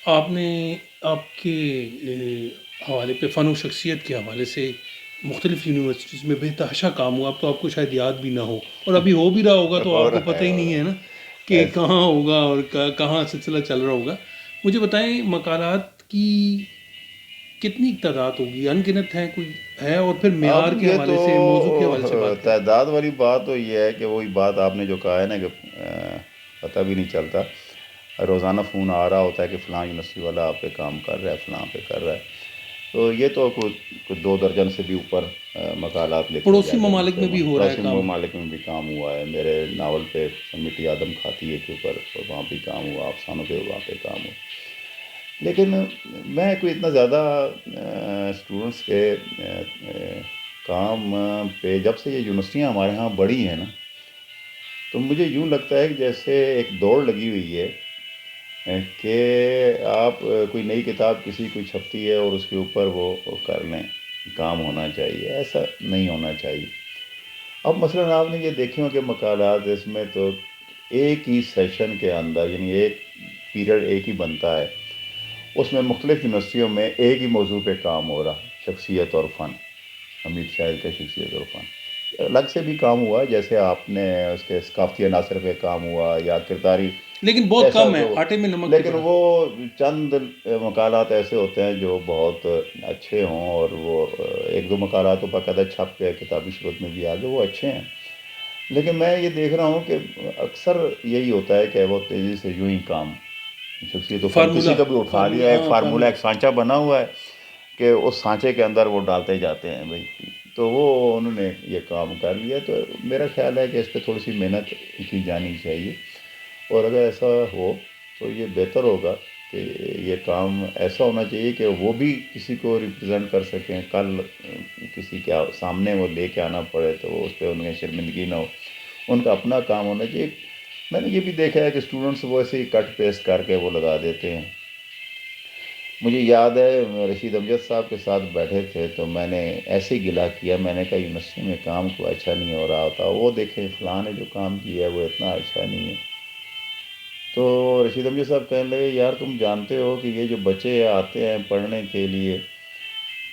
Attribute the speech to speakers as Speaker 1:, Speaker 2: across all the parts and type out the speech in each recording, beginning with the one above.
Speaker 1: آپ نے آپ کے حوالے پہ فن و شخصیت کے حوالے سے مختلف یونیورسٹیز میں بے تحاشا کام ہوا، اب تو آپ کو شاید یاد بھی نہ ہو، اور ابھی ہو بھی رہا ہوگا تو
Speaker 2: ہو
Speaker 1: آپ کو
Speaker 2: رہا
Speaker 1: پتہ
Speaker 2: ہے
Speaker 1: ہی
Speaker 2: ہو
Speaker 1: نہیں
Speaker 2: رہا
Speaker 1: ہے نا
Speaker 2: ہے
Speaker 1: کہ
Speaker 2: ایسے.
Speaker 1: کہاں ہوگا اور کہاں سلسلہ چل رہا ہوگا. مجھے بتائیں مقالات کی کتنی تعداد ہوگی؟ ان گنت ہے کوئی ہے؟ اور پھر معیار
Speaker 2: اب
Speaker 1: کے
Speaker 2: یہ تو
Speaker 1: حوالے سے، موضوع کے حوالے سے بات کریں.
Speaker 2: تعداد والی بات تو یہ ہے کہ وہی بات آپ نے جو کہا ہے نا کہ پتہ بھی نہیں چلتا. روزانہ فون آ رہا ہوتا ہے کہ فلاں یونیورسٹی والا آپ پہ کام کر رہا ہے، فلاں پہ کر رہا ہے. تو یہ تو کوئی 2 درجن سے بھی اوپر مقالات لکھے
Speaker 1: پڑوسی
Speaker 2: جا گئے مجھ
Speaker 1: ممالک
Speaker 2: پہ.
Speaker 1: میں بھی ہو رہا ہے
Speaker 2: پڑوسی
Speaker 1: کام.
Speaker 2: ممالک میں بھی کام ہوا ہے. میرے ناول پہ مٹی آدم کھاتی ہے کے اوپر وہاں بھی کام ہوا، افسانوں پہ وہاں پہ کام ہوا. لیکن میں کوئی اتنا زیادہ اسٹوڈنٹس کے کام پہ، جب سے یہ یونیورسٹیاں ہمارے ہاں بڑھی ہیں نا، تو مجھے یوں لگتا ہے کہ جیسے ایک دوڑ لگی ہوئی ہے کہ آپ کوئی نئی کتاب کسی کوئی چھپتی ہے اور اس کے اوپر وہ کر لیں، کام ہونا چاہیے. ایسا نہیں ہونا چاہیے. اب مثلاً آپ نے یہ دیکھے ہوں کہ مقالات اس میں تو ایک ہی سیشن کے اندر، یعنی ایک پیریڈ ایک ہی بنتا ہے، اس میں مختلف یونیورسٹیوں میں ایک ہی موضوع پہ کام ہو رہا. شخصیت اور فن، حمید شاعر کا شخصیت اور فن. الگ سے بھی کام ہوا، جیسے آپ نے اس کے ثقافتی عناصر پہ کام ہوا یا کرداری
Speaker 1: لیکن بہت
Speaker 2: ایسا
Speaker 1: کم ہے،
Speaker 2: تو.
Speaker 1: آٹے میں نمک کی
Speaker 2: لیکن
Speaker 1: طرح.
Speaker 2: وہ چند مقالات ایسے ہوتے ہیں جو بہت اچھے ہوں، اور وہ ایک دو مقالات تو باقاعدہ چھپ کے کتابی صورت میں بھی آ گئے، وہ اچھے ہیں. لیکن میں یہ دیکھ رہا ہوں کہ اکثر یہی ہوتا ہے کہ وہ تیزی سے یوں ہی کام شخصیت و فن کسی
Speaker 1: فارمولا
Speaker 2: کا بھی اٹھا
Speaker 1: فارمولا
Speaker 2: لیا، ایک
Speaker 1: ہاں
Speaker 2: فارمولہ،
Speaker 1: فارمولا.
Speaker 2: ایک سانچہ بنا ہوا ہے کہ اس سانچے کے اندر وہ ڈالتے جاتے ہیں بھائی. تو وہ انہوں نے یہ کام کر لیا. تو میرا خیال ہے کہ اس پہ تھوڑی سی محنت کی جانی چاہیے، اور اگر ایسا ہو تو یہ بہتر ہوگا کہ یہ کام ایسا ہونا چاہیے کہ وہ بھی کسی کو ریپرزینٹ کر سکیں. کل کسی کے سامنے وہ لے کے آنا پڑے تو اس پہ ان کی شرمندگی نہ ہو. ان کا اپنا کام ہونا چاہیے. میں نے یہ بھی دیکھا ہے کہ اسٹوڈنٹس وہ ایسے ہی کٹ پیسٹ کر کے وہ لگا دیتے ہیں. مجھے یاد ہے رشید امجد صاحب کے ساتھ بیٹھے تھے تو میں نے ایسے ہی گلا کیا. میں نے کہا یونیورسٹی میں کام کو اچھا نہیں ہو رہا ہوتا، وہ دیکھیں فلاں نے جو کام کیا ہے وہ اتنا اچھا نہیں ہے. تو رشید امجد صاحب کہنے لگے یار تم جانتے ہو کہ یہ جو بچے آتے ہیں پڑھنے کے لیے،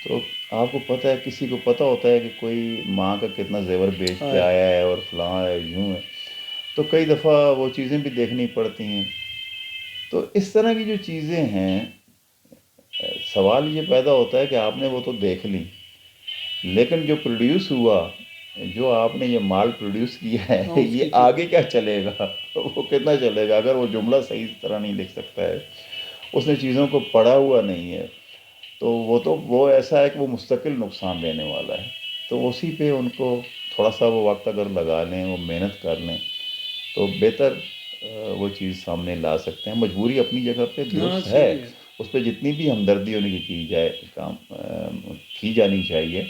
Speaker 2: تو آپ کو پتہ ہے، کسی کو پتہ ہوتا ہے کہ کوئی ماں کا کتنا زیور بیچ کے
Speaker 1: ہائے.
Speaker 2: آیا ہے اور فلاں ہے یوں ہے. تو کئی دفعہ وہ چیزیں بھی دیکھنی پڑتی ہیں. تو اس طرح کی جو چیزیں ہیں، سوال یہ پیدا ہوتا ہے کہ آپ نے وہ تو دیکھ لی، لیکن جو پروڈیوس ہوا، جو آپ نے یہ مال پروڈیوس کیا ہے،
Speaker 1: ہاں اس
Speaker 2: یہ
Speaker 1: کی تو
Speaker 2: آگے کیا چلے گا؟ وہ کتنا چلے گا؟ اگر وہ جملہ صحیح طرح نہیں لکھ سکتا ہے، اس نے چیزوں کو پڑھا ہوا نہیں ہے، تو وہ ایسا ہے کہ وہ مستقل نقصان دینے والا ہے. تو اسی پہ ان کو تھوڑا سا وہ وقت اگر لگا لیں، وہ محنت کر لیں، تو بہتر وہ چیز سامنے لا سکتے ہیں. مجبوری اپنی جگہ پہ
Speaker 1: ہاں
Speaker 2: درست ہے،
Speaker 1: صحیح ہے.
Speaker 2: اس پہ جتنی بھی ہمدردی ان کی جائے کام کی جانی چاہیے،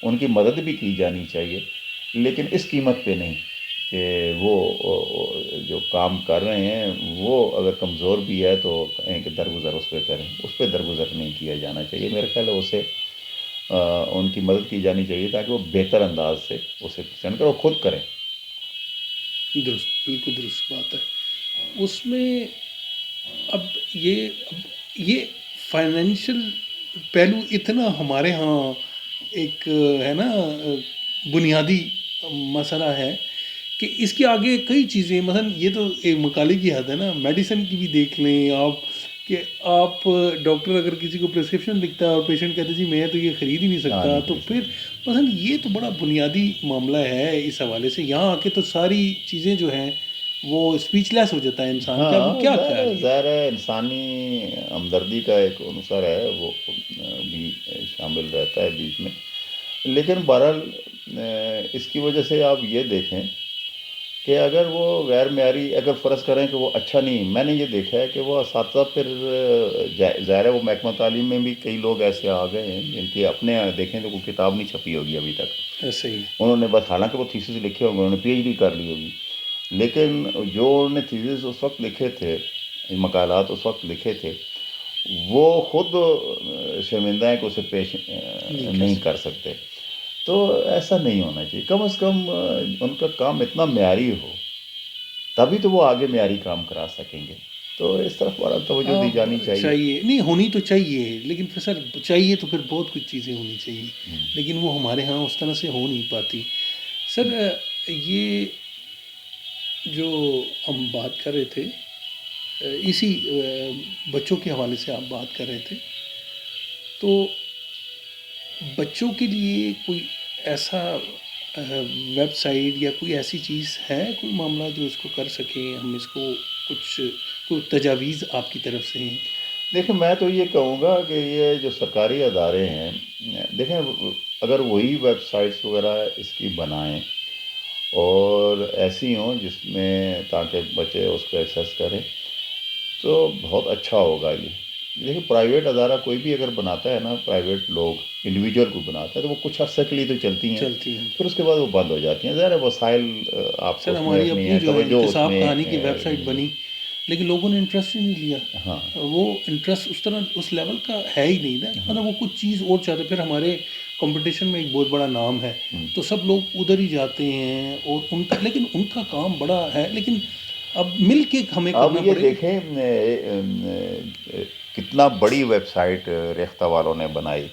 Speaker 2: ان کی مدد بھی کی جانی چاہیے، لیکن اس قیمت پہ نہیں کہ وہ جو کام کر رہے ہیں وہ اگر کمزور بھی ہے تو کہیں کہ درگزر اس پہ کریں. اس پہ درگزر نہیں کیا جانا چاہیے. میرا خیال ہے اسے ان کی مدد کی جانی چاہیے تاکہ وہ بہتر انداز سے اسے پریزنٹ کرے اور خود کریں.
Speaker 1: درست، بالکل درست بات ہے. اس میں اب یہ فائنینشیل پہلو اتنا ہمارے ہاں ایک ہے نا بنیادی مسئلہ ہے کہ اس کے آگے کئی چیزیں، مثلا یہ تو ایک مقالے کی حد ہے نا، میڈیسن کی بھی دیکھ لیں آپ کہ آپ ڈاکٹر اگر کسی کو پرسکرپشن لکھتا ہے اور پیشنٹ کہتے ہیں جی میں تو یہ خرید ہی نہیں
Speaker 2: ہاں
Speaker 1: سکتا،
Speaker 2: نہیں
Speaker 1: تو
Speaker 2: خرید
Speaker 1: پھر
Speaker 2: سکتے.
Speaker 1: مثلا یہ تو بڑا بنیادی معاملہ ہے. اس حوالے سے یہاں آ کے تو ساری چیزیں جو ہیں وہ اسپیچ لیس ہو جاتا ہے انسان. کیا
Speaker 2: ہاں
Speaker 1: کیا
Speaker 2: ظاہر
Speaker 1: خیال
Speaker 2: ہے،
Speaker 1: یہ؟
Speaker 2: ظاہر ہے انسانی ہمدردی کا ایک عنصر ہے، وہ بھی شامل رہتا ہے بیچ میں. لیکن بہرحال اس کی وجہ سے آپ یہ دیکھیں کہ اگر وہ غیر معیاری، اگر فرض کریں کہ وہ اچھا نہیں، میں نے یہ دیکھا ہے کہ وہ اساتذہ پھر ظاہر ہے وہ محکمہ تعلیم میں بھی کئی لوگ ایسے آ گئے ہیں جن کی اپنے دیکھیں تو کوئی کتاب نہیں چھپی ہوگی ابھی تک.
Speaker 1: ایسے ہی.
Speaker 2: انہوں نے بس، حالانکہ وہ تھیسس لکھے ہوں گے، انہوں نے پی ایچ ڈی کر لی ہوگی، لیکن جو انہوں نے تھیسس اس وقت لکھے تھے، مقالات اس وقت لکھے تھے، وہ خود شرمندہ ہیں کہ اسے پیش
Speaker 1: نہیں کہہ
Speaker 2: نہیں کر
Speaker 1: سکتے.
Speaker 2: سکتے. تو ایسا نہیں ہونا چاہیے. کم از کم ان کا کام اتنا معیاری ہو، تبھی تو وہ آگے معیاری کام کرا سکیں گے. تو اس طرف ہمارا توجہ دی جانی چاہیے.
Speaker 1: چاہیے نہیں، ہونی تو چاہیے، لیکن پھر سر چاہیے تو پھر بہت کچھ چیزیں ہونی چاہیے، لیکن وہ ہمارے ہاں اس طرح سے ہو نہیں پاتی. سر یہ جو ہم بات کر رہے تھے اسی بچوں کے حوالے سے آپ بات کر رہے تھے، تو بچوں کے لیے کوئی ایسا ویب سائٹ یا کوئی ایسی چیز ہے، کوئی معاملہ جو اس کو کر سکیں ہم، اس کو کچھ کوئی تجاویز آپ کی طرف سے ہیں؟
Speaker 2: دیکھیں میں تو یہ کہوں گا کہ یہ جو سرکاری ادارے ہیں، دیکھیں اگر وہی ویب سائٹس وغیرہ اس کی بنائیں اور ایسی ہوں جس میں تاکہ بچے اس کو ایکسیس کریں تو بہت اچھا ہوگا. یہ دیکھیں پرائیویٹ ادارہ کوئی بھی اگر بناتا ہے نا، پرائیویٹ لوگ انڈیویجول کو بناتا ہے تو وہ کچھ عرصے کے لیے تو چلتی ہیں، پھر اس کے بعد وہ بند ہو جاتی ہیں. ظاہر ہے وسائل آپ کو
Speaker 1: سر
Speaker 2: اس میں
Speaker 1: ہماری
Speaker 2: نہیں
Speaker 1: اپنی
Speaker 2: ہے،
Speaker 1: جو ہے
Speaker 2: توجہ اس
Speaker 1: احتساب
Speaker 2: میں.
Speaker 1: کہانی کی ویب سائٹ بنی، لیکن لوگوں نے انٹرسٹ ہی نہیں لیا.
Speaker 2: ہاں
Speaker 1: وہ انٹرسٹ اس طرح اس لیول کا ہے ہی نہیں نا، مطلب وہ کچھ چیز اور چاہتے. پھر ہمارے کمپٹیشن میں ایک بہت بڑا نام ہے تو سب لوگ ادھر ہی جاتے ہیں، اور ان کا لیکن ان کا کام بڑا ہے، لیکن اب مل کے ہمیں
Speaker 2: اب
Speaker 1: کرنا
Speaker 2: یہ
Speaker 1: پڑے گا.
Speaker 2: دیکھیں کتنا بڑی ویب سائٹ ریختہ والوں نے بنائی.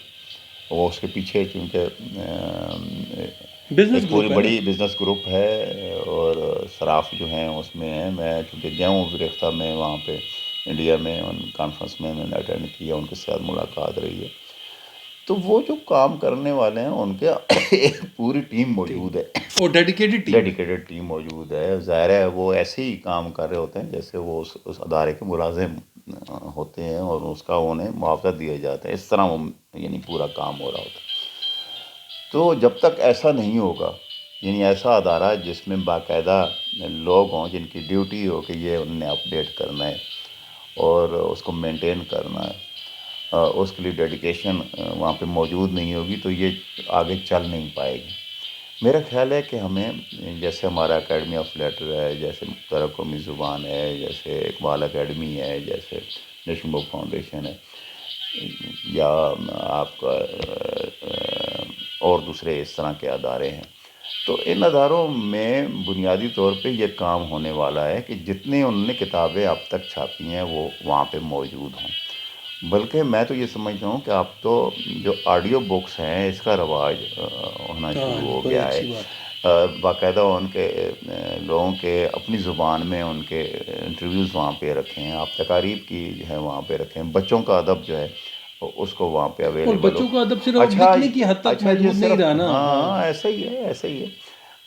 Speaker 2: وہ اس کے پیچھے چونکہ
Speaker 1: بزنس
Speaker 2: ایک پوری
Speaker 1: گروپ ہے نا.
Speaker 2: بڑی بزنس گروپ ہے اور صراف جو ہیں اس میں ہیں. میں چونکہ گیا ہوں ریختہ میں، وہاں پہ انڈیا میں ان کانفرنس میں نے اٹینڈ کیا، ان کے ساتھ ملاقات رہی ہے. تو وہ جو کام کرنے والے ہیں ان کے ایک پوری ٹیم موجود ہے،
Speaker 1: اور ڈیڈیکیٹڈ ٹیم.
Speaker 2: ڈیڈیکیٹڈ ٹیم موجود ہے. ظاہر ہے وہ ایسے ہی کام کر رہے ہوتے ہیں جیسے وہ اس ادارے کے ملازم ہوتے ہیں اور اس کا انہیں معاوضہ دیا جاتا ہے، اس طرح وہ یعنی پورا کام ہو رہا ہوتا ہے. تو جب تک ایسا نہیں ہوگا، یعنی ایسا ادارہ جس میں باقاعدہ لوگ ہوں جن کی ڈیوٹی ہو کہ یہ انہوں نے اپڈیٹ کرنا ہے اور اس کو مینٹین کرنا ہے، اس کے لیے ڈیڈیکیشن وہاں پہ موجود نہیں ہوگی تو یہ آگے چل نہیں پائے گی. میرا خیال ہے کہ ہمیں جیسے ہمارا اکیڈمی آف لیٹر ہے، جیسے مختار قومی زبان ہے، جیسے اقبال اکیڈمی ہے، جیسے نیشنل بک فاؤنڈیشن ہے، یا آپ کا اور دوسرے اس طرح کے ادارے ہیں، تو ان اداروں میں بنیادی طور پہ یہ کام ہونے والا ہے کہ جتنے انہوں نے کتابیں اب تک چھاپی ہیں وہ وہاں پہ موجود ہوں. بلکہ میں تو یہ سمجھتا ہوں کہ اب تو جو آڈیو بکس ہیں اس کا رواج ہونا شروع ہو
Speaker 1: بڑی
Speaker 2: گیا ہے.
Speaker 1: اچھی بات.
Speaker 2: باقاعدہ ان کے لوگوں کے اپنی زبان میں ان کے انٹرویوز وہاں پہ رکھیں ہیں، آپ تقاریب کی جو ہے وہاں پہ رکھیں. بچوں کا ادب جو ہے اس کو وہاں پہ
Speaker 1: اور
Speaker 2: اویلیبل ہو.
Speaker 1: بچوں کا ادب صرف اب
Speaker 2: اچھا
Speaker 1: لکھنے کی حد تک
Speaker 2: اچھا یہ
Speaker 1: محدود نہیں
Speaker 2: صرف
Speaker 1: رہا نا.
Speaker 2: ہاں ایسا ہی ہے، ایسا ہی ہے.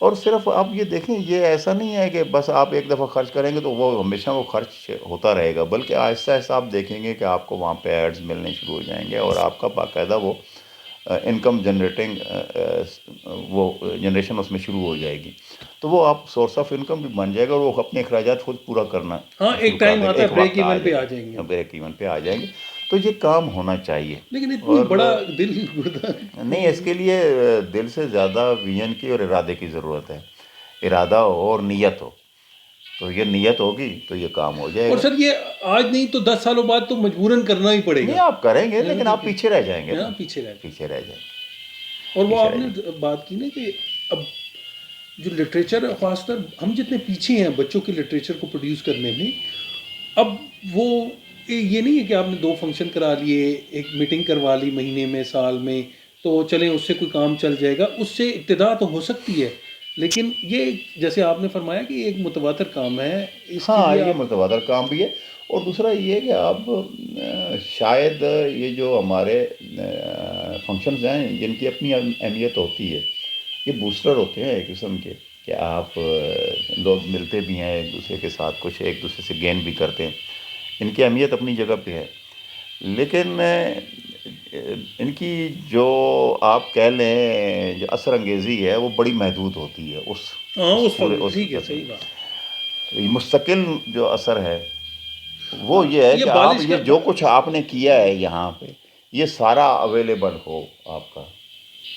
Speaker 2: اور صرف آپ یہ دیکھیں یہ ایسا نہیں ہے کہ بس آپ ایک دفعہ خرچ کریں گے تو وہ ہمیشہ وہ خرچ ہوتا رہے گا، بلکہ آہستہ آہستہ آپ دیکھیں گے کہ آپ کو وہاں پہ ایڈز ملنے شروع ہو جائیں گے اور آپ کا باقاعدہ وہ انکم جنریٹنگ وہ جنریشن اس میں شروع ہو جائے گی. تو وہ آپ سورس آف انکم بھی بن جائے گا اور وہ اپنے اخراجات خود پورا کرنا
Speaker 1: ہاں
Speaker 2: شروع
Speaker 1: ایک
Speaker 2: کر
Speaker 1: ٹائم
Speaker 2: دیں گے.
Speaker 1: آتا ہے
Speaker 2: ایک
Speaker 1: بریک
Speaker 2: وقت
Speaker 1: ایون پہ آ جائیں گے.
Speaker 2: بریک ایون پہ آ جائیں گے. تو یہ کام ہونا چاہیے.
Speaker 1: لیکن اتنی
Speaker 2: اور
Speaker 1: بڑا دل گردہ
Speaker 2: نہیں، اس کے لیے دل سے زیادہ ویژن کی اور ارادے کی ضرورت ہے. ارادہ ہو اور نیت ہو، تو یہ نیت ہوگی تو یہ کام ہو جائے
Speaker 1: اور
Speaker 2: گا.
Speaker 1: سر یہ آج نہیں تو 10 سالوں بعد تو مجبوراً کرنا ہی پڑے
Speaker 2: نہیں
Speaker 1: گا.
Speaker 2: آپ کریں گے لیکن آپ پیچھے رہ جائیں گے نا،
Speaker 1: پیچھے رہ.
Speaker 2: پیچھے رہ جائیں گے.
Speaker 1: اور وہ
Speaker 2: پیچھے
Speaker 1: آپ
Speaker 2: رہ
Speaker 1: نے
Speaker 2: جائیں گے.
Speaker 1: بات کی نا کہ اب جو لٹریچر ہے، خاص کر ہم جتنے پیچھے ہیں بچوں کے لٹریچر کو پروڈیوس کرنے میں، اب وہ یہ نہیں ہے کہ آپ نے 2 فنکشن کرا لیے، ایک میٹنگ کروا لی مہینے میں، سال میں، تو چلیں اس سے کوئی کام چل جائے گا. اس سے ابتدا تو ہو سکتی ہے، لیکن یہ جیسے آپ نے فرمایا کہ یہ ایک متواتر کام ہے. اس کے
Speaker 2: ہاں
Speaker 1: لیے
Speaker 2: یہ
Speaker 1: آپ
Speaker 2: متبادل کام بھی ہے. اور دوسرا یہ ہے کہ آپ شاید یہ جو ہمارے فنکشنز ہیں جن کی اپنی اہمیت ہوتی ہے، یہ بوسٹر ہوتے ہیں ایک قسم کے، کہ آپ لوگ ملتے بھی ہیں ایک دوسرے کے ساتھ، کچھ ایک دوسرے سے گین بھی کرتے ہیں. ان کی اہمیت اپنی جگہ پہ ہے، لیکن ان کی جو آپ کہہ لیں جو اثر انگیزی ہے وہ بڑی محدود ہوتی ہے. اس پورے اس
Speaker 1: ٹھیک ہے، صحیح بات.
Speaker 2: مستقل جو اثر ہے وہ یہ ہے
Speaker 1: یہ
Speaker 2: کہ آپ
Speaker 1: بالش
Speaker 2: یہ
Speaker 1: کا
Speaker 2: جو کچھ آپ نے کیا ہے یہاں پہ یہ سارا اویلیبل ہو، آپ کا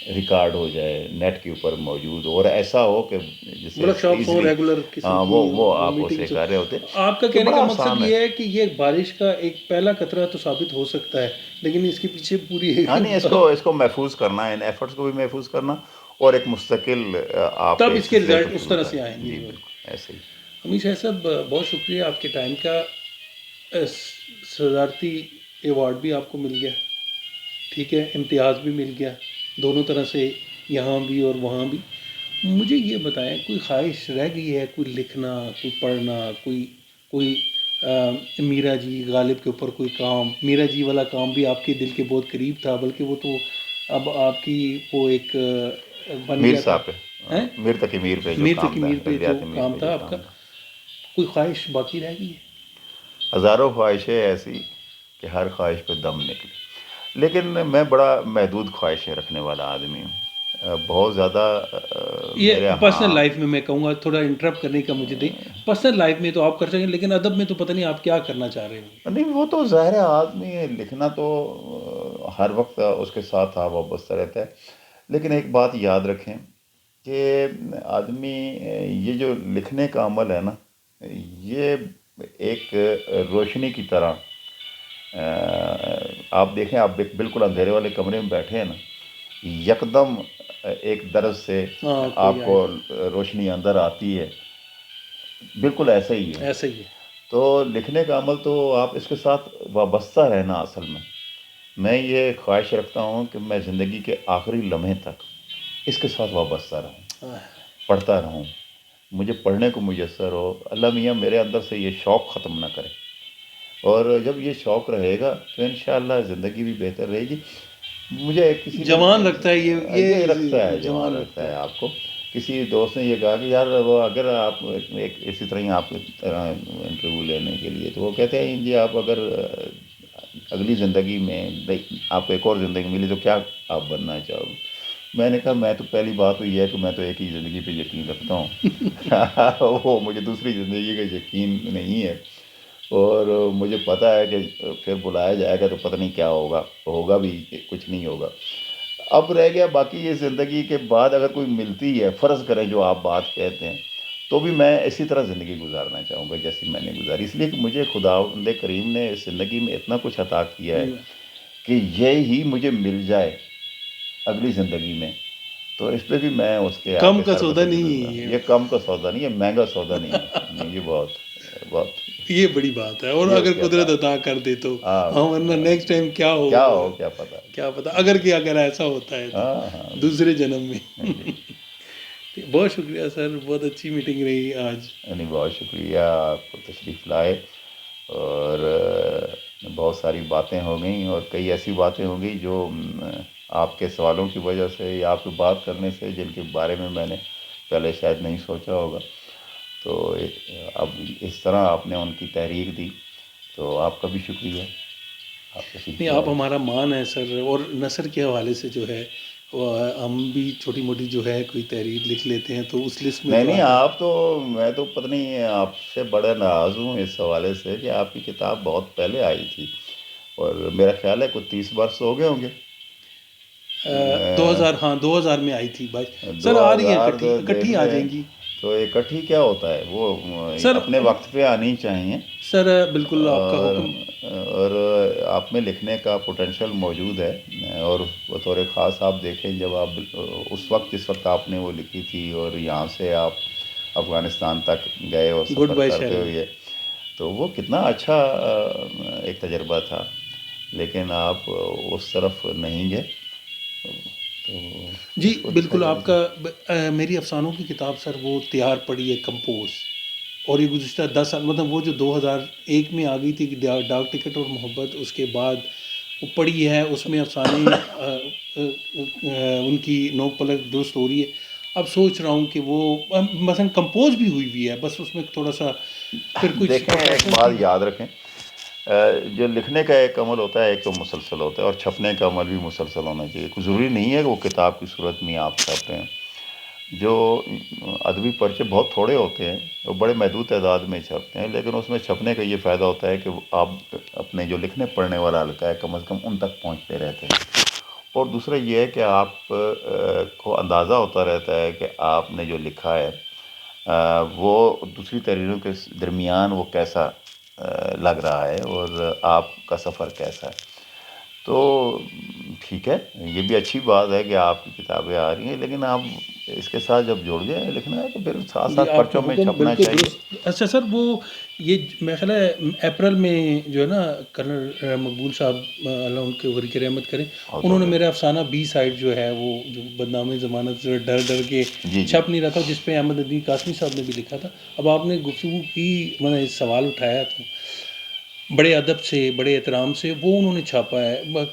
Speaker 2: ریکارڈ ہو جائے، نیٹ کے اوپر موجود ہو، اور ایسا ہو کہ جسے
Speaker 1: ورک شاپس ہوں
Speaker 2: ایزیلی
Speaker 1: ریگولر قسم کی،
Speaker 2: وہ آپ اسے
Speaker 1: میٹنگس ہوں.
Speaker 2: کر رہے ہوتے.
Speaker 1: آپ کا
Speaker 2: تو
Speaker 1: کہنے
Speaker 2: بڑا
Speaker 1: کا مقصد
Speaker 2: آسان ہے.
Speaker 1: یہ ہے کہ یہ بارش کا ایک پہلا قطرہ تو ثابت ہو سکتا ہے، لیکن اس کے پیچھے پوری
Speaker 2: ہاں نہیں، اس کو محفوظ کرنا ہے، ان ایفرٹس کو بھی محفوظ کرنا، اور ایک مستقل آپ
Speaker 1: تب
Speaker 2: ایک
Speaker 1: اس کے
Speaker 2: سلسلے
Speaker 1: رزلٹ
Speaker 2: کو
Speaker 1: اس
Speaker 2: شروع
Speaker 1: طرح سے
Speaker 2: کریں.
Speaker 1: آئیں گے.
Speaker 2: جی بالکل ایسے ہی.
Speaker 1: حمید شاہ صاحب بہت شکریہ آپ کے ٹائم کا. صدارتی ایوارڈ بھی آپ کو مل گیا، ٹھیک ہے، امتیاز بھی مل گیا، دونوں طرح سے، یہاں بھی اور وہاں بھی۔ مجھے یہ بتائیں، کوئی خواہش رہ گئی ہے، کوئی لکھنا، کوئی پڑھنا، کوئی میرا جی غالب کے اوپر کوئی کام؟ میرا جی والا کام بھی آپ کے دل کے بہت قریب تھا، بلکہ وہ تو اب آپ کی وہ ایک بن
Speaker 2: میر
Speaker 1: گیا تھا،
Speaker 2: صاحب پہ،
Speaker 1: ہیں،
Speaker 2: میر تقی میر پہ جو
Speaker 1: میر
Speaker 2: کام
Speaker 1: تقی
Speaker 2: تھا،
Speaker 1: میر پہ جو
Speaker 2: نظریات میر
Speaker 1: کام
Speaker 2: پہ جو
Speaker 1: تھا آپ کا،
Speaker 2: کام تھا۔
Speaker 1: کوئی خواہش باقی رہ گئی ہے؟
Speaker 2: ہزاروں خواہشیں ایسی کہ ہر خواہش پہ دم نکلی، لیکن میں بڑا محدود خواہشیں رکھنے والا آدمی ہوں۔ بہت زیادہ
Speaker 1: یہ
Speaker 2: میرے
Speaker 1: پرسنل
Speaker 2: ہاں
Speaker 1: لائف میں کہوں گا، تھوڑا انٹرپٹ کرنے کا مجھے دیں۔ پرسنل لائف میں تو آپ کر سکیں، لیکن ادب میں تو پتہ نہیں آپ کیا کرنا چاہ رہے ہوں گے۔
Speaker 2: نہیں، وہ تو ظاہر ہے، آدمی لکھنا تو ہر وقت اس کے ساتھ وابستہ رہتا ہے، لیکن ایک بات یاد رکھیں کہ آدمی یہ جو لکھنے کا عمل ہے نا، یہ ایک روشنی کی طرح، آپ دیکھیں، آپ بالکل اندھیرے والے کمرے میں بیٹھے ہیں نا، یکدم ایک درز سے
Speaker 1: ہاں، کوئی
Speaker 2: آپ
Speaker 1: آئے
Speaker 2: کو
Speaker 1: گا،
Speaker 2: روشنی اندر آتی ہے، بالکل ایسا ہی ہے۔
Speaker 1: ایسا ہی ہے۔
Speaker 2: تو لکھنے کا عمل تو آپ اس کے ساتھ وابستہ رہنا اصل میں یہ خواہش رکھتا ہوں کہ میں زندگی کے آخری لمحے تک اس کے ساتھ وابستہ رہوں، پڑھتا رہوں، مجھے پڑھنے کو میسر ہو، اللہ میاں میرے اندر سے یہ شوق ختم نہ کرے، اور جب یہ شوق رہے گا تو انشاءاللہ زندگی بھی بہتر رہے گی۔ مجھے کسی نے
Speaker 1: جوان رکھتا ہے
Speaker 2: یہ رکھتا ہے، جوان
Speaker 1: جوان
Speaker 2: رکھتا
Speaker 1: رکھتا
Speaker 2: ہے
Speaker 1: ہے۔
Speaker 2: آپ کو۔ کسی دوست نے یہ کہا کہ یار وہ اگر آپ ایک اسی طرح ہی آپ کی طرح انٹرویو لینے کے لیے، تو وہ کہتے ہیں جی آپ اگر اگلی زندگی میں آپ کو ایک اور زندگی ملی تو کیا آپ بننا چاہو گے؟ میں نے کہا میں تو پہلی بات تو یہ ہے کہ میں تو ایک ہی زندگی پہ یقین رکھتا ہوں وہ مجھے دوسری زندگی کا یقین نہیں ہے، اور مجھے پتہ ہے کہ پھر بلایا جائے گا تو پتہ نہیں کیا ہوگا بھی کچھ نہیں ہوگا۔ اب رہ گیا باقی یہ زندگی کے بعد اگر کوئی ملتی ہے، فرض کریں جو آپ بات کہتے ہیں، تو بھی میں اسی طرح زندگی گزارنا چاہوں گا جیسی میں نے گزاری، اس لیے کہ مجھے خداوند کریم نے اس زندگی میں اتنا کچھ عطا کیا ہے کہ یہی مجھے مل جائے اگلی زندگی میں، تو اس پہ بھی میں اس کے
Speaker 1: کم
Speaker 2: آگے
Speaker 1: کا
Speaker 2: سر
Speaker 1: سودا
Speaker 2: بسر
Speaker 1: نہیں
Speaker 2: دوں گا۔
Speaker 1: ہے
Speaker 2: یہ کم کا سودا نہیں ہے، مہنگا سودا نہیں ہے، نہیں، یہ بہت بہت
Speaker 1: یہ بڑی بات ہے، اور
Speaker 2: یہ اس
Speaker 1: اگر
Speaker 2: کے
Speaker 1: قدرت
Speaker 2: عطا۔
Speaker 1: عطا کر دے تو
Speaker 2: ہاں
Speaker 1: ہاں، ورنہ نیکسٹ ٹائم کیا ہو،
Speaker 2: کیا ہو کیا پتہ۔
Speaker 1: کیا پتا، اگر ایسا ہوتا ہے تو
Speaker 2: ہاں ہاں
Speaker 1: دوسرے جنم میں۔
Speaker 2: جی،
Speaker 1: بہت شکریہ سر، بہت اچھی میٹنگ رہی آج۔
Speaker 2: نہیں، بہت شکریہ، آپ کو تشریف لائے، اور بہت ساری باتیں ہو گئیں، اور کئی ایسی باتیں ہو گئی جو آپ کے سوالوں کی وجہ سے یا آپ کی بات کرنے سے، جن کے بارے میں نے پہلے شاید نہیں سوچا ہوگا، تو اب اس طرح آپ نے ان کی تحریک دی، تو آپ کا بھی شکریہ، آپ تشریف
Speaker 1: نہیں، آپ
Speaker 2: لائے۔
Speaker 1: ہمارا مان ہے سر، اور نثر کے حوالے سے جو ہے وہ ہم بھی چھوٹی موٹی جو ہے کوئی تحریر لکھ لیتے ہیں، تو اس لسٹ میں
Speaker 2: نہیں
Speaker 1: تو
Speaker 2: نہیں،
Speaker 1: آتے ہیں۔
Speaker 2: آپ تو، میں تو پتہ نہیں آپ سے بڑا ناراض ہوں اس حوالے سے کہ آپ کی کتاب بہت پہلے آئی تھی، اور میرا خیال ہے کوئی 30 برس ہو گئے ہوں گے۔
Speaker 1: 2000، ہاں 2000 میں آئی تھی بھائی۔ سر
Speaker 2: دو
Speaker 1: آ رہی ہیں،
Speaker 2: ہزار دیکھ
Speaker 1: اکٹھی آ
Speaker 2: لیں،
Speaker 1: جائیں گی
Speaker 2: تو اکٹھی کیا ہوتا ہے، وہ
Speaker 1: سر۔
Speaker 2: اپنے وقت پہ آنی چاہیے،
Speaker 1: سر بالکل آپ کا
Speaker 2: اور
Speaker 1: حکم۔
Speaker 2: اور آپ میں لکھنے کا پوٹینشیل موجود ہے، اور بطور خاص آپ دیکھیں جب آپ اس وقت جس وقت آپ نے وہ لکھی تھی، اور یہاں سے آپ افغانستان تک گئے اور
Speaker 1: گڈ
Speaker 2: سفر
Speaker 1: بائی
Speaker 2: کرتے
Speaker 1: شہر۔
Speaker 2: ہوئے، تو وہ کتنا اچھا ایک تجربہ تھا، لیکن آپ اس طرف نہیں گئے، تو
Speaker 1: جی
Speaker 2: اس کو
Speaker 1: بالکل،
Speaker 2: چھوڑ
Speaker 1: آپ
Speaker 2: دیں۔
Speaker 1: کا میری افسانوں کی کتاب سر وہ تیار پڑی ہے کمپوز، اور یہ گزشتہ 10 سال، مطلب وہ جو 2001 میں آ گئی تھی کہ ڈاک ٹکٹ اور محبت، اس کے بعد وہ پڑھی ہے، اس میں افسانے ان کی نوک پلک درست ہو رہی ہے۔ اب سوچ رہا ہوں کہ وہ مثلا کمپوز بھی ہوئی ہے، بس اس میں تھوڑا سا پھر کچھ
Speaker 2: دیکھیں، ایک
Speaker 1: پروفیشنل
Speaker 2: بات
Speaker 1: کی۔
Speaker 2: یاد رکھیں، جو لکھنے کا ایک عمل ہوتا ہے ایک تو مسلسل ہوتا ہے، اور چھپنے کا عمل بھی مسلسل ہونا چاہیے، کوئی ضروری نہیں ہے کہ وہ کتاب کی صورت میں آپ چھاپ رہے ہیں۔ جو ادبی پرچے بہت تھوڑے ہوتے ہیں، وہ بڑے محدود تعداد میں چھپتے ہیں، لیکن اس میں چھپنے کا یہ فائدہ ہوتا ہے کہ آپ اپنے جو لکھنے پڑھنے والا حلقہ ہے کم از کم ان تک پہنچتے رہتے ہیں، اور دوسرا یہ ہے کہ آپ کو اندازہ ہوتا رہتا ہے کہ آپ نے جو لکھا ہے وہ دوسری تحریروں کے درمیان وہ کیسا لگ رہا ہے، اور آپ کا سفر کیسا ہے۔ تو ٹھیک ہے، یہ بھی اچھی بات ہے کہ آپ کی کتابیں آ رہی ہیں، لیکن آپ اس کے ساتھ جب جڑ جائیں لکھنا ہے تو پھر ساتھ
Speaker 1: جی
Speaker 2: ساتھ
Speaker 1: آپ کا
Speaker 2: پرچوں میں
Speaker 1: حکم
Speaker 2: چھپنا
Speaker 1: بالکل
Speaker 2: چاہیے۔
Speaker 1: درست۔ اچھا سر، وہ یہ میرا خیال ہے اپریل میں جو ہے نا کرنل مقبول صاحب اللہ ان کے غریق رحمت کریں،
Speaker 2: اور تو
Speaker 1: انہوں نے
Speaker 2: پھر
Speaker 1: میرا افسانہ بی سائڈ جو ہے وہ جو بدنام ضمانت سے ڈر ڈر کے
Speaker 2: جی جی
Speaker 1: چھپ نہیں رہا تھا، جس پہ احمد ندیم قاسمی صاحب نے بھی لکھا تھا۔ اب آپ نے گفتگو کی، میں نے سوال اٹھایا تو بڑے ادب سے بڑے احترام سے وہ انہوں نے چھاپا ہے۔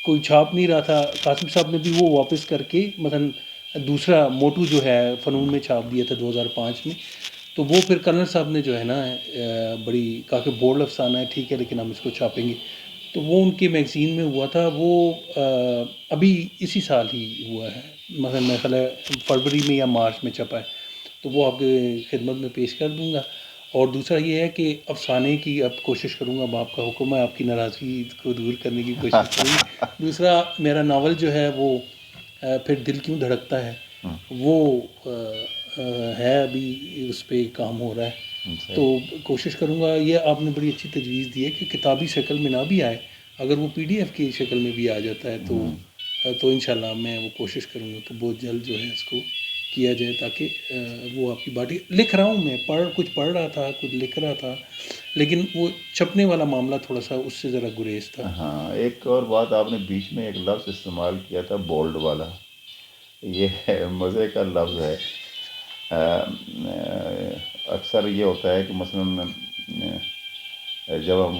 Speaker 1: کوئی چھاپ نہیں رہا تھا، قاسم صاحب نے بھی وہ واپس کر کے مثلا دوسرا موٹو جو ہے فنون میں چھاپ دیا تھا 2005 میں۔ تو وہ پھر کرنل صاحب نے جو ہے نا بڑی کہا کہ بولڈ افسانہ ہے، ٹھیک ہے لیکن ہم اس کو چھاپیں گے۔ تو وہ ان کے میگزین میں ہوا تھا، وہ ابھی اسی سال ہی ہوا ہے، مثلا میرا خیال ہے فروری میں یا مارچ میں چھپا ہے، تو وہ آپ کی خدمت میں پیش کر دوں گا۔ اور دوسرا یہ ہے کہ افسانے کی اب کوشش کروں گا، اب آپ کا حکم ہے، آپ کی ناراضگی کو دور کرنے کی کوشش کروں گی۔ دوسرا میرا ناول جو ہے وہ پھر دل کیوں دھڑکتا ہے، وہ ہے ابھی اس پہ کام ہو رہا ہے، تو
Speaker 2: صحیح۔
Speaker 1: کوشش کروں گا۔ یہ آپ نے بڑی اچھی تجویز دی ہے کہ کتابی شکل میں نہ بھی آئے، اگر وہ PDF کی شکل میں بھی آ جاتا ہے تو انشاءاللہ میں وہ کوشش کروں گا کہ بہت جلد جو ہے اس کو کیا جائے، تاکہ وہ آپ کی باڈی لکھ رہا ہوں میں، کچھ پڑھ رہا تھا، کچھ لکھ رہا تھا، لیکن وہ چھپنے والا معاملہ تھوڑا سا اس سے ذرا گریز تھا۔
Speaker 2: ہاں، ایک اور بات آپ نے بیچ میں ایک لفظ استعمال کیا تھا بولڈ والا، یہ مزے کا لفظ ہے۔ اکثر یہ ہوتا ہے کہ مثلاً جب ہم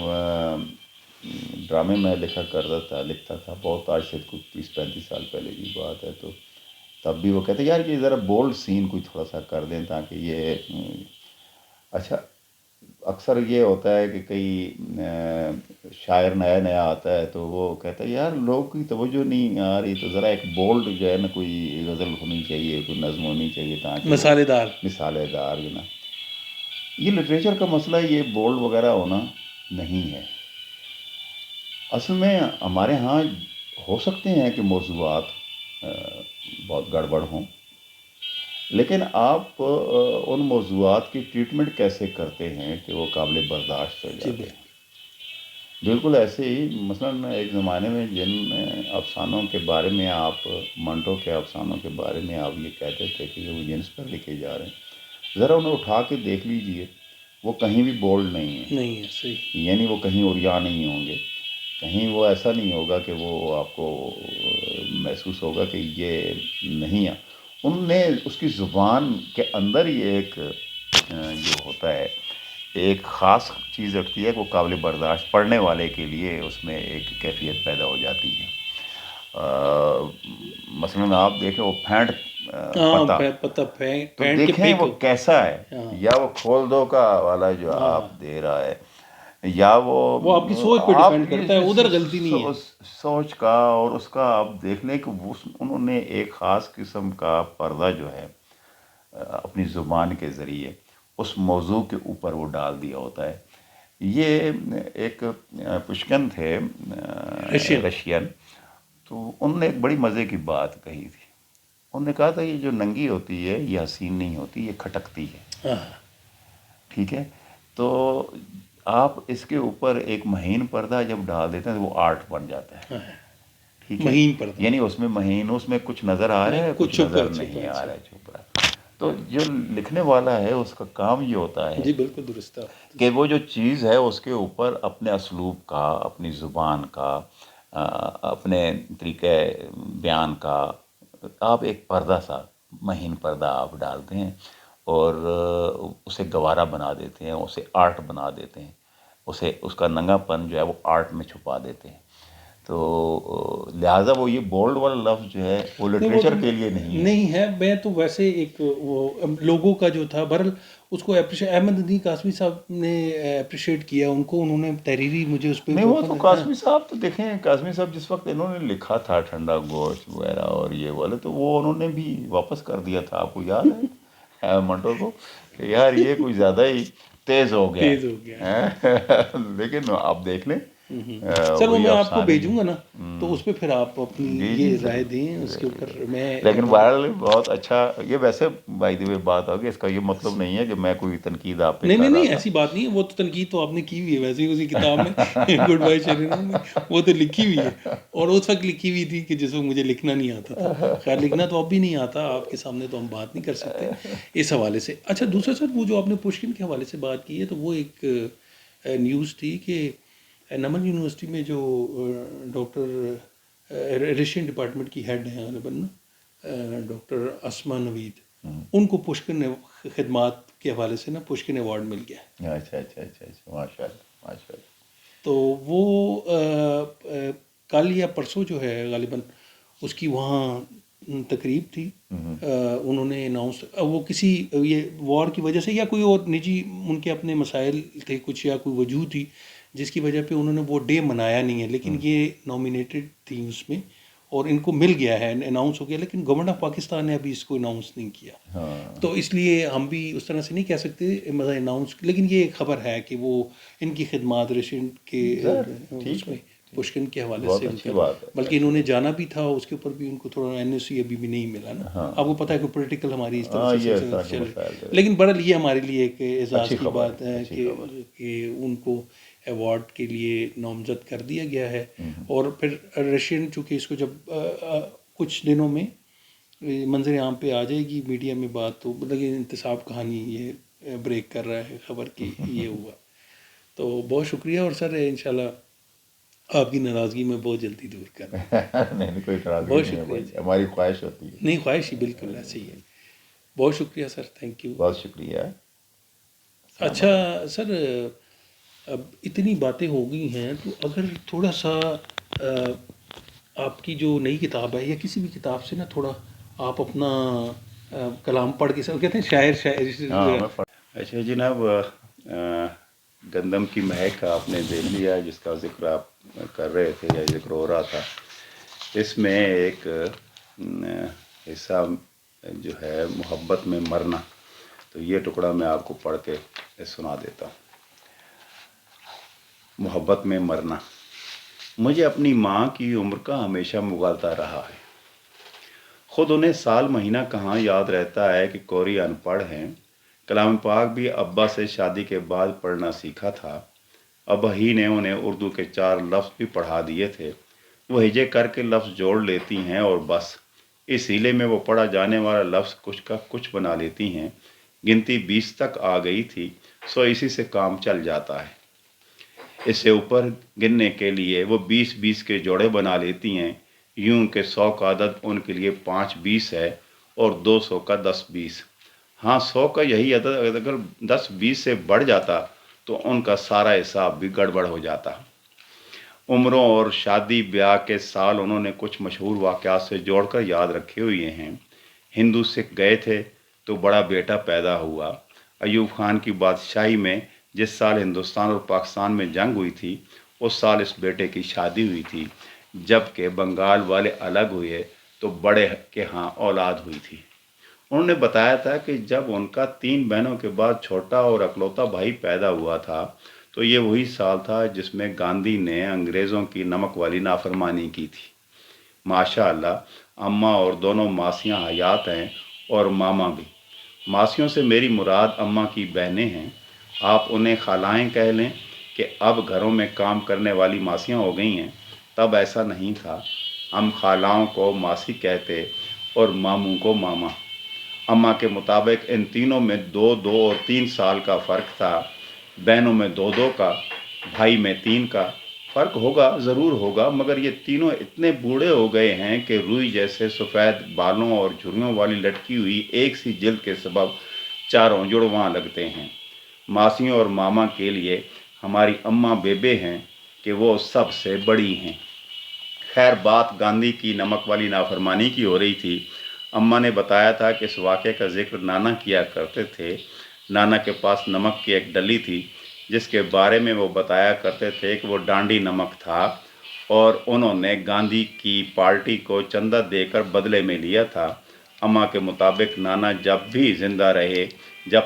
Speaker 2: ڈرامے میں لکھتا تھا بہت، آج سے کچھ 30-35 سال پہلے کی بات ہے، تو تب بھی وہ کہتے یار کہ ذرا بولڈ سین کوئی تھوڑا سا کر دیں تاکہ یہ اچھا۔ اکثر یہ ہوتا ہے کہ کئی شاعر نیا نیا آتا ہے تو وہ کہتا ہے یار لوگ کی توجہ نہیں آ رہی، تو ذرا ایک بولڈ جو ہے نا کوئی غزل ہونی چاہیے، کوئی نظم ہونی چاہیے تاکہ وہ
Speaker 1: مسالے دار۔
Speaker 2: مثالے دار جو نا۔ یہ لٹریچر کا مسئلہ یہ بولڈ وغیرہ ہونا نہیں ہے، اصل میں ہمارے ہاں ہو سکتے ہیں کہ موضوعات بہت گڑبڑ ہوں، لیکن آپ ان موضوعات کی ٹریٹمنٹ کیسے کرتے ہیں کہ وہ قابل برداشت ہو
Speaker 1: جی
Speaker 2: جاتے ہیں۔
Speaker 1: بالکل۔
Speaker 2: بالکل ایسے ہی مثلاً ایک زمانے میں جن افسانوں کے بارے میں آپ منٹو کے افسانوں کے بارے میں آپ یہ کہتے تھے کہ وہ جنس پر لکھے جا رہے ہیں، ذرا انہیں اٹھا کے دیکھ لیجئے، وہ کہیں بھی بولڈ نہیں ہیں،
Speaker 1: نہیں ہے صحیح۔
Speaker 2: یعنی وہ کہیں عریا نہیں ہوں گے، کہیں وہ ایسا نہیں ہوگا کہ وہ آپ کو محسوس ہوگا کہ یہ نہیں ہے۔ انہوں نے اس کی زبان کے اندر ہی ایک جو ہوتا ہے ایک خاص چیز رکھتی ہے کہ وہ قابل برداشت پڑھنے والے کے لیے اس میں ایک کیفیت پیدا ہو جاتی ہے۔ مثلاً آپ دیکھیں وہ پھینٹ
Speaker 1: ہاں
Speaker 2: پتہ،
Speaker 1: پتہ
Speaker 2: تو
Speaker 1: پھینٹ کے
Speaker 2: دیکھیں وہ
Speaker 1: پھینکو۔
Speaker 2: کیسا ہے،
Speaker 1: ہاں
Speaker 2: یا وہ کھول دو کا والا جو
Speaker 1: ہاں،
Speaker 2: آپ دے رہا ہے، یا
Speaker 1: وہ آپ کی سوچ پہ
Speaker 2: آپ
Speaker 1: ڈیپینڈ کرتا ہے، ادھر غلطی نہیں ہے۔
Speaker 2: سوچ کا اور اس کا آپ دیکھ لیں کہ انہوں نے ایک خاص قسم کا پردہ جو ہے اپنی زبان کے ذریعے اس موضوع کے اوپر وہ ڈال دیا ہوتا ہے۔ یہ ایک پشکن تھے
Speaker 1: رشین۔
Speaker 2: رشین، تو انہوں نے ایک بڑی مزے کی بات کہی تھی، انہوں نے کہا تھا یہ جو ننگی ہوتی ہے یہ حسین نہیں ہوتی، یہ کھٹکتی ہے،
Speaker 1: ہاں
Speaker 2: ٹھیک ہے؟ تو آپ اس کے اوپر ایک مہین پردہ جب ڈال دیتے ہیں تو وہ آرٹ بن جاتا ہے،
Speaker 1: ہاں،
Speaker 2: ٹھیک ہے؟
Speaker 1: مہین پردہ
Speaker 2: یعنی اس میں مہین، اس میں کچھ نظر آ رہا
Speaker 1: نہیں،
Speaker 2: ہے،
Speaker 1: کچھ
Speaker 2: کچھ
Speaker 1: چھپا
Speaker 2: نظر
Speaker 1: چھپا
Speaker 2: نہیں آ
Speaker 1: اچھا۔
Speaker 2: رہا ہے، چھپ رہا ہے۔ تو جو لکھنے والا ہے اس کا کام یہ ہوتا ہے
Speaker 1: جی بالکل درست ہے۔
Speaker 2: کہ وہ جو چیز ہے اس کے اوپر اپنے اسلوب کا، اپنی زبان کا، اپنے طریقہ بیان کا آپ ایک پردہ سا مہین پردہ آپ ڈالتے ہیں اور اسے گوارا بنا دیتے ہیں، اسے آرٹ بنا دیتے ہیں، اس کا ننگا پن جو ہے وہ آرٹ میں چھپا دیتے ہیں۔ تو لہٰذا وہ یہ بولڈ والا لفظ جو ہے وہ
Speaker 1: نہیں وہ تو
Speaker 2: لٹریچر کے لیے نہیں ہے۔
Speaker 1: نہیں ہے، میں تو ویسے ایک وہ لوگوں کا جو تھا بہرحال اس کو اپریشیٹ، احمد ندیم قاسمی صاحب نے اپریشیٹ کیا ان کو، انہوں نے تحریری مجھے اس پہ
Speaker 2: نہیں وہ تو قاسمی صاحب تو دیکھیں، قاسمی صاحب جس وقت انہوں نے لکھا تھا ٹھنڈا گوشت وغیرہ اور یہ والے، تو وہ انہوں نے بھی واپس کر دیا تھا، آپ کو یاد ہے منٹو کو، کہ یار یہ کوئی زیادہ ہی تیز ہو گیا
Speaker 1: تیز ہو گیا۔
Speaker 2: ہے۔ لیکن آپ دیکھ لیں
Speaker 1: سر وہ
Speaker 2: وہی
Speaker 1: میں آپ کو
Speaker 2: افسانے
Speaker 1: بھیجوں گا نا، تو اس پہ پھر آپ اپنی
Speaker 2: جی جی
Speaker 1: یہ رائے
Speaker 2: ضرور
Speaker 1: دیں اس کے
Speaker 2: ضرور
Speaker 1: اوپر. میں
Speaker 2: لیکن بہرحال بہت اچھا یہ ویسے بائی دی وے بات ہوگی، اس کا یہ مطلب نہیں ہے کہ میں کوئی تنقید آپ پہ
Speaker 1: نہیں
Speaker 2: کر
Speaker 1: نہیں
Speaker 2: رہا
Speaker 1: نہیں،
Speaker 2: تھا.
Speaker 1: ایسی بات نہیں ہے. وہ تو تنقید تو آپ نے کی ہوئی ہے ویسے ہی اسی کتاب میں گڈ بائی شیری رام میں، وہ تو لکھی ہوئی ہے. اور اس وقت لکھی ہوئی تھی کہ جس وقت مجھے لکھنا نہیں آتا تھا. خیر لکھنا تو اب بھی نہیں آتا، آپ کے سامنے تو ہم بات نہیں کر سکتے اس حوالے سے. اچھا دوسرا سر، وہ جو آپ نے پشکن کے حوالے سے بات کی ہے، تو وہ ایک نیوز تھی کہ نمن یونیورسٹی میں جو ڈاکٹر رشین ڈپارٹمنٹ کی ہیڈ ہیں غالباً ڈاکٹر اسما نوید، ان کو پشکن خدمات کے حوالے سے نا پشکن ایوارڈ مل گیا ہے.
Speaker 2: اچھا اچھا اچھا اچھا، ماشاء اللہ ماشاء اللہ.
Speaker 1: تو وہ کل یا پرسوں جو ہے غالباً اس کی وہاں تقریب تھی. انہوں نے اناؤنس، وہ کسی یہ وار کی وجہ سے یا کوئی اور نجی ان کے اپنے مسائل تھے کچھ یا کوئی وجہ تھی جس کی وجہ پہ انہوں نے وہ ڈے منایا نہیں ہے، لیکن یہ نامینیٹڈ تھی اس میں اور ان کو مل گیا ہے، اناؤنس ہو گیا، لیکن گورنمنٹ آف پاکستان نے ابھی اس کو اناؤنس نہیں کیا.
Speaker 2: ہاں
Speaker 1: تو اس لیے ہم بھی اس طرح سے نہیں کہہ سکتے مطلب اناؤنس، لیکن یہ ایک خبر ہے کہ وہ ان کی خدمات ریسنٹ کے
Speaker 2: ظاہر
Speaker 1: اس
Speaker 2: ٹھیک ہے،
Speaker 1: میں پشکن کے حوالے
Speaker 2: بہت
Speaker 1: سے
Speaker 2: اچھی بات ہے.
Speaker 1: بلکہ انہوں نے جانا بھی تھا، اس کے اوپر بھی ان کو تھوڑا این او سی ابھی بھی نہیں ملا نا.
Speaker 2: ہاں
Speaker 1: آپ کو پتہ ہے کہ پولیٹیکل ہماری اس طرح
Speaker 2: ہاں
Speaker 1: سے
Speaker 2: یہ اس
Speaker 1: سلسلہ
Speaker 2: طرح کے
Speaker 1: چل
Speaker 2: مسائل
Speaker 1: رہی،
Speaker 2: جو ہے.
Speaker 1: لیکن بہرحال یہ ہمارے لیے ایک اعزاز
Speaker 2: اچھی
Speaker 1: کی
Speaker 2: خبر
Speaker 1: بات ہے
Speaker 2: اچھی
Speaker 1: کہ
Speaker 2: خبر.
Speaker 1: ان کو ایوارڈ کے لیے نامزد کر دیا گیا ہے. اور پھر رشین چونکہ اس کو جب کچھ دنوں میں منظر عام پہ آ جائے گی میڈیا میں بات، تو مطلب یہ انتصاب کہانی یہ بریک کر رہا ہے خبر کی یہ ہوا. تو بہت شکریہ، اور سر انشاءاللہ آپ کی ناراضگی میں بہت جلدی دور کر رہا ہوں.
Speaker 2: نہیں نہیں، کوئی ناراضگی
Speaker 1: بہت
Speaker 2: نہیں ہے
Speaker 1: شکریہ
Speaker 2: بھائی،
Speaker 1: جی.
Speaker 2: ہماری خواہش ہوتی ہے.
Speaker 1: نہیں خواہش ہی بالکل ایسے ہی ہے. بہت شکریہ سر، تھینک یو.
Speaker 2: بہت شکریہ. السلام
Speaker 1: اچھا
Speaker 2: علیکم.
Speaker 1: سر، اب اتنی باتیں ہو گئی ہیں تو اگر تھوڑا سا آپ کی جو نئی کتاب ہے یا کسی بھی کتاب سے نا تھوڑا آپ اپنا کلام پڑھ کے، سر کہتے ہیں شاعر
Speaker 2: ہاں
Speaker 1: شاعر.
Speaker 2: میں اچھا جناب، گندم کی مہک کا آپ نے دیکھ لیا جس کا ذکر آپ کر رہے تھے یا ذکر ہو رہا تھا. اس میں ایک حصہ جو ہے محبت میں مرنا، تو یہ ٹکڑا میں آپ کو پڑھ کے سنا دیتا ہوں. محبت میں مرنا. مجھے اپنی ماں کی عمر کا ہمیشہ مغالطہ رہا ہے. خود انہیں سال مہینہ کہاں یاد رہتا ہے کہ کوری ان پڑھ ہیں. کلام پاک بھی ابا سے شادی کے بعد پڑھنا سیکھا تھا. ابا ہی نے انہیں اردو کے 4 لفظ بھی پڑھا دیے تھے. وہ ہجے کر کے لفظ جوڑ لیتی ہیں اور بس. اس ہیلے میں وہ پڑھا جانے والا لفظ کچھ کا کچھ بنا لیتی ہیں. گنتی 20 تک آ گئی تھی، سو اسی سے کام چل جاتا ہے. اس سے اوپر گننے کے لیے وہ 20 کے جوڑے بنا لیتی ہیں، یوں کہ 100 کا عدد ان کے لیے 5 20 ہے اور 200 کا 10 20. ہاں 100 کا یہی عدد اگر 10 20 سے بڑھ جاتا تو ان کا سارا حساب بھی گڑبڑ ہو جاتا. عمروں اور شادی بیاہ کے سال انہوں نے کچھ مشہور واقعات سے جوڑ کر یاد رکھے ہوئے ہیں. ہندو سکھ گئے تھے تو بڑا بیٹا پیدا ہوا. ایوب خان کی بادشاہی میں جس سال ہندوستان اور پاکستان میں جنگ ہوئی تھی اس سال اس بیٹے کی شادی ہوئی تھی. جب کہ بنگال والے الگ ہوئے تو بڑے کے ہاں اولاد ہوئی تھی. انہوں نے بتایا تھا کہ جب ان کا 3 بہنوں کے بعد چھوٹا اور اکلوتا بھائی پیدا ہوا تھا تو یہ وہی سال تھا جس میں گاندھی نے انگریزوں کی نمک والی نافرمانی کی تھی. ماشاء اللہ اماں اور دونوں ماسیاں حیات ہیں اور ماما بھی. ماسیوں سے میری مراد اماں کی بہنیں ہیں. آپ انہیں خالائیں کہہ لیں کہ اب گھروں میں کام کرنے والی ماسیاں ہو گئی ہیں. تب ایسا نہیں تھا. ہم خالاؤں کو ماسی کہتے اور ماموں کو ماما. اماں کے مطابق ان تینوں میں 2 2 اور 3 سال کا فرق تھا. بہنوں میں 2 2 کا، بھائی میں 3 کا. فرق ہوگا ضرور ہوگا، مگر یہ تینوں اتنے بوڑھے ہو گئے ہیں کہ روئی جیسے سفید بالوں اور جھریوں والی لٹکی ہوئی ایک سی جلد کے سبب چاروں جڑواں لگتے ہیں. ماسیوں اور ماما کے لیے ہماری اماں بیبے ہیں کہ وہ سب سے بڑی ہیں. خیر بات گاندھی کی نمک والی نافرمانی کی ہو رہی تھی. اماں نے بتایا تھا کہ اس واقعے کا ذکر نانا کیا کرتے تھے. نانا کے پاس نمک کی ایک ڈلی تھی جس کے بارے میں وہ بتایا کرتے تھے کہ وہ ڈانڈی نمک تھا اور انہوں نے گاندھی کی پارٹی کو چندہ دے کر بدلے میں لیا تھا. اماں کے مطابق نانا جب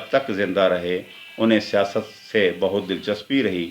Speaker 2: تک زندہ رہے انہیں سیاست سے بہت دلچسپی رہی.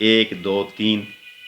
Speaker 2: 1 2 3,